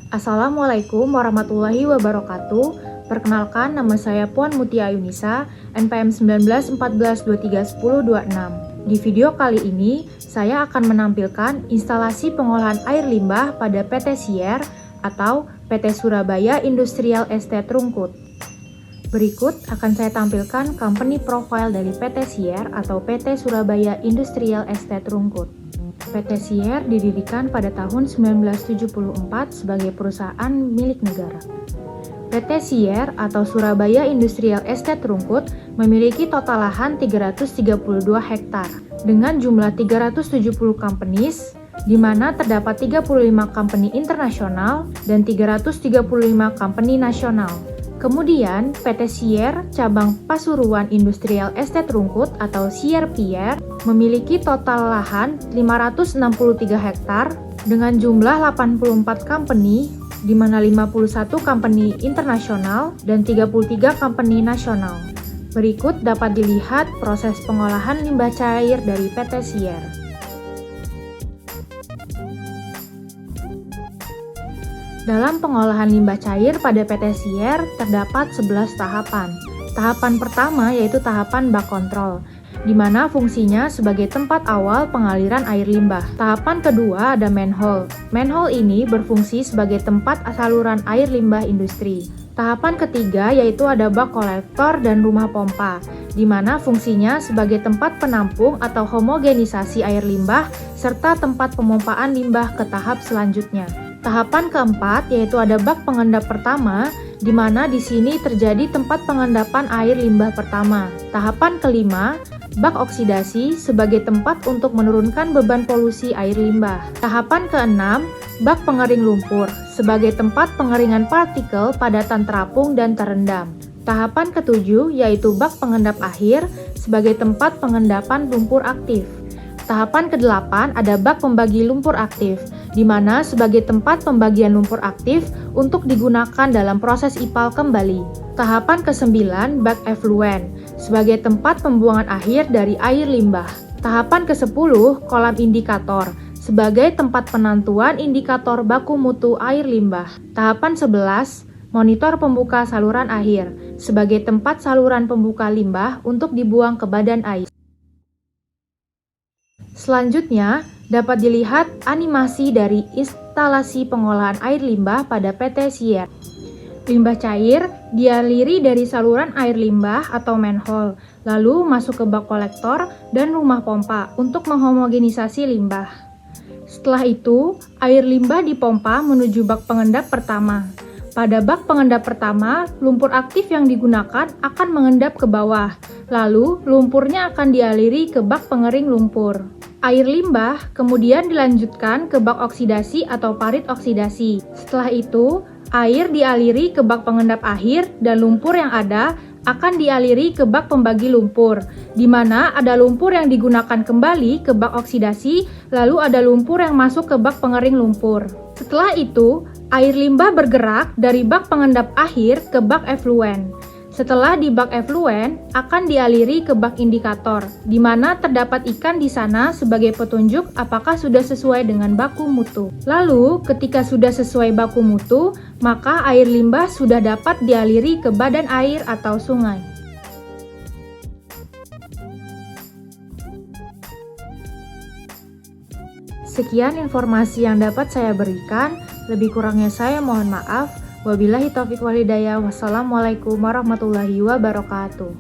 Assalamualaikum warahmatullahi wabarakatuh. Perkenalkan, nama saya Puan Mutia Ayunisa, NPM 1914231026. Di video kali ini, saya akan menampilkan instalasi pengolahan air limbah pada PT Sier atau PT Surabaya Industrial Estate Rungkut. Berikut akan saya tampilkan company profile dari PT Sier atau PT Surabaya Industrial Estate Rungkut. PT Sier didirikan pada tahun 1974 sebagai perusahaan milik negara. PT Sier atau Surabaya Industrial Estate Rungkut memiliki total lahan 332 hektar dengan jumlah 370 companies, di mana terdapat 35 company internasional dan 335 company nasional. Kemudian, PT Sier cabang Pasuruan Industrial Estate Rungkut atau Sier Pier memiliki total lahan 563 hektar dengan jumlah 84 company, di mana 51 company internasional dan 33 company nasional. Berikut dapat dilihat proses pengolahan limbah cair dari PT Sier. Dalam pengolahan limbah cair pada PT Sier terdapat 11 tahapan. Tahapan pertama yaitu tahapan bak kontrol, di mana fungsinya sebagai tempat awal pengaliran air limbah. Tahapan kedua ada manhole. Manhole ini berfungsi sebagai tempat saluran air limbah industri. Tahapan ketiga yaitu ada bak kolektor dan rumah pompa, di mana fungsinya sebagai tempat penampung atau homogenisasi air limbah serta tempat pemompaan limbah ke tahap selanjutnya. Tahapan keempat yaitu ada bak pengendap pertama, di mana di sini terjadi tempat pengendapan air limbah pertama. Tahapan kelima, bak oksidasi sebagai tempat untuk menurunkan beban polusi air limbah. Tahapan keenam, bak pengering lumpur sebagai tempat pengeringan partikel padatan terapung dan terendam. Tahapan ketujuh yaitu bak pengendap akhir sebagai tempat pengendapan lumpur aktif. Tahapan ke-8 ada bak pembagi lumpur aktif, di mana sebagai tempat pembagian lumpur aktif untuk digunakan dalam proses IPAL kembali. Tahapan ke-9 bak efluen, sebagai tempat pembuangan akhir dari air limbah. Tahapan ke-10 kolam indikator, sebagai tempat penentuan indikator baku mutu air limbah. Tahapan 11 monitor pembuka saluran akhir, sebagai tempat saluran pembuka limbah untuk dibuang ke badan air. Selanjutnya, dapat dilihat animasi dari instalasi pengolahan air limbah pada PT Sier. Limbah cair dialiri dari saluran air limbah atau manhole, lalu masuk ke bak kolektor dan rumah pompa untuk menghomogenisasi limbah. Setelah itu, air limbah dipompa menuju bak pengendap pertama. Pada bak pengendap pertama, lumpur aktif yang digunakan akan mengendap ke bawah, lalu lumpurnya akan dialiri ke bak pengering lumpur. Air limbah kemudian dilanjutkan ke bak oksidasi atau parit oksidasi. Setelah itu, air dialiri ke bak pengendap akhir dan lumpur yang ada akan dialiri ke bak pembagi lumpur, di mana ada lumpur yang digunakan kembali ke bak oksidasi, lalu ada lumpur yang masuk ke bak pengering lumpur. Setelah itu, air limbah bergerak dari bak pengendap akhir ke bak efluen. Setelah di bak efluen, akan dialiri ke bak indikator, di mana terdapat ikan di sana sebagai petunjuk apakah sudah sesuai dengan baku mutu. Lalu, ketika sudah sesuai baku mutu, maka air limbah sudah dapat dialiri ke badan air atau sungai. Sekian informasi yang dapat saya berikan, lebih kurangnya saya mohon maaf. Wabillahi taufiq wal hidayah. Wassalamualaikum warahmatullahi wabarakatuh.